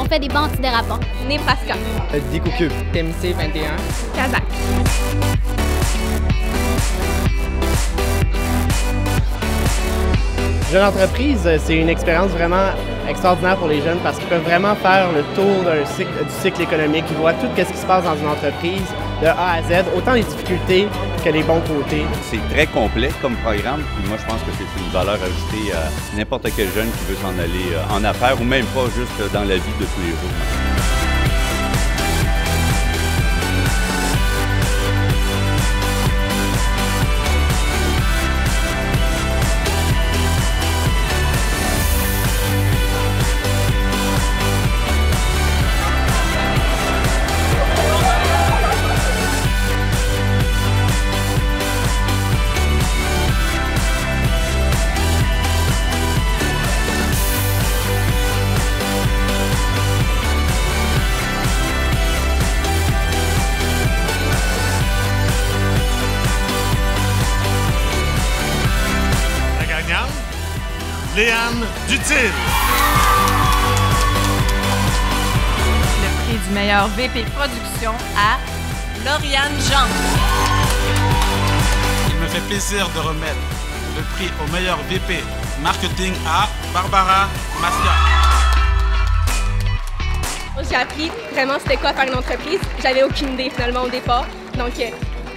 On fait des bancs antidérapants. Nebraska. Découpé. TMC 21. Kazakh. Jeune entreprise, c'est une expérience vraiment extraordinaire pour les jeunes parce qu'ils peuvent vraiment faire le tour du cycle économique. Ils voient tout ce qui se passe dans une entreprise de A à Z, autant les difficultés que les bons côtés. C'est très complet comme programme. Puis moi, je pense que c'est une valeur ajoutée à n'importe quel jeune qui veut s'en aller en affaires ou même pas juste dans la vie de tous les jours. Léane Dutil. Le prix du meilleur VP production à Lauriane Jean. Il me fait plaisir de remettre le prix au meilleur VP marketing à Barbara Massia. J'ai appris vraiment c'était quoi faire une entreprise. J'avais aucune idée finalement au départ. Donc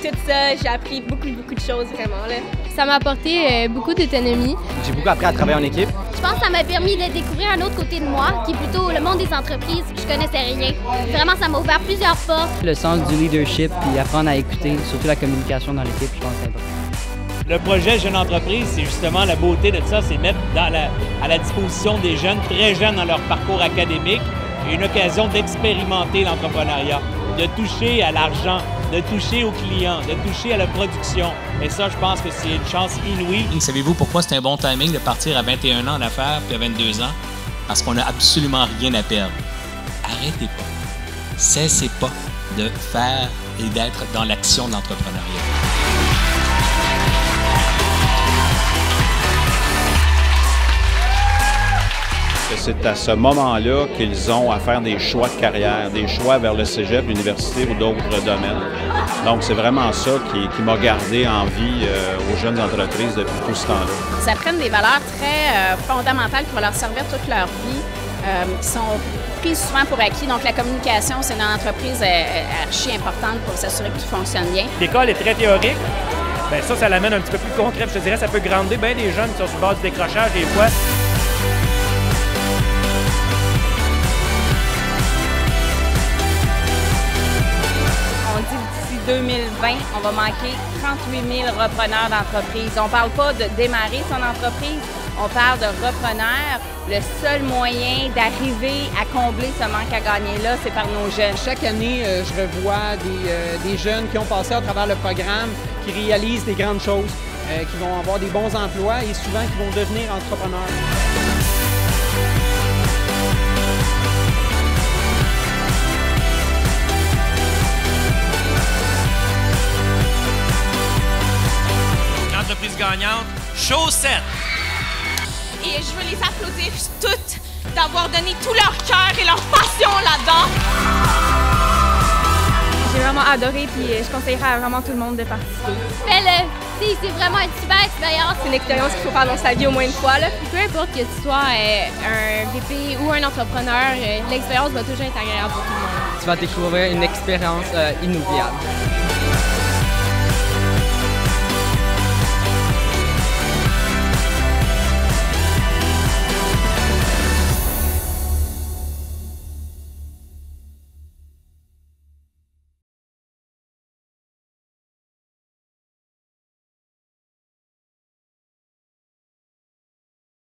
tout ça, j'ai appris beaucoup de choses vraiment là. Ça m'a apporté beaucoup d'autonomie. J'ai beaucoup appris à travailler en équipe. Je pense que ça m'a permis de découvrir un autre côté de moi, qui est plutôt le monde des entreprises. Je connaissais rien. Vraiment, ça m'a ouvert plusieurs portes. Le sens du leadership, puis apprendre à écouter, surtout la communication dans l'équipe, je pense que c'est important. Le projet Jeune Entreprise, c'est justement la beauté de ça, c'est mettre à la disposition des jeunes, très jeunes dans leur parcours académique, une occasion d'expérimenter l'entrepreneuriat, de toucher à l'argent, de toucher aux clients, de toucher à la production. Et ça, je pense que c'est une chance inouïe. Savez-vous pourquoi c'est un bon timing de partir à 21 ans en affaires puis à 22 ans? Parce qu'on n'a absolument rien à perdre. Arrêtez pas. Cessez pas de faire et d'être dans l'action de l'entrepreneuriat. C'est à ce moment-là qu'ils ont à faire des choix de carrière, des choix vers le cégep, l'université ou d'autres domaines. Donc, c'est vraiment ça qui m'a gardé en vie aux jeunes entreprises depuis tout ce temps-là. Ils apprennent des valeurs très fondamentales qui vont leur servir toute leur vie, qui sont prises souvent pour acquis. Donc, la communication, c'est dans l'entreprise archi importante pour s'assurer que tout fonctionne bien. L'école est très théorique. Bien, ça l'amène un petit peu plus concret. Je te dirais, ça peut grandir bien des jeunes qui sont sur le bord du décrochage des fois. On dit d'ici 2020, on va manquer 38 000 repreneurs d'entreprise. On ne parle pas de démarrer son entreprise, on parle de repreneurs. Le seul moyen d'arriver à combler ce manque à gagner-là, c'est par nos jeunes. Chaque année, je revois des jeunes qui ont passé à travers le programme, qui réalisent des grandes choses, qui vont avoir des bons emplois et souvent qui vont devenir entrepreneurs. Entreprise gagnante, Chaussette. Et je veux les applaudir toutes d'avoir donné tout leur cœur et leur passion là-dedans. J'ai vraiment adoré puis je conseillerais à vraiment tout le monde de participer. Fais-le! C'est vraiment une super expérience. C'est une expérience qu'il faut faire dans sa vie au moins une fois. Là. Peu importe que tu sois un VP ou un entrepreneur, l'expérience va toujours être agréable pour tout le monde. Tu vas découvrir une expérience inoubliable.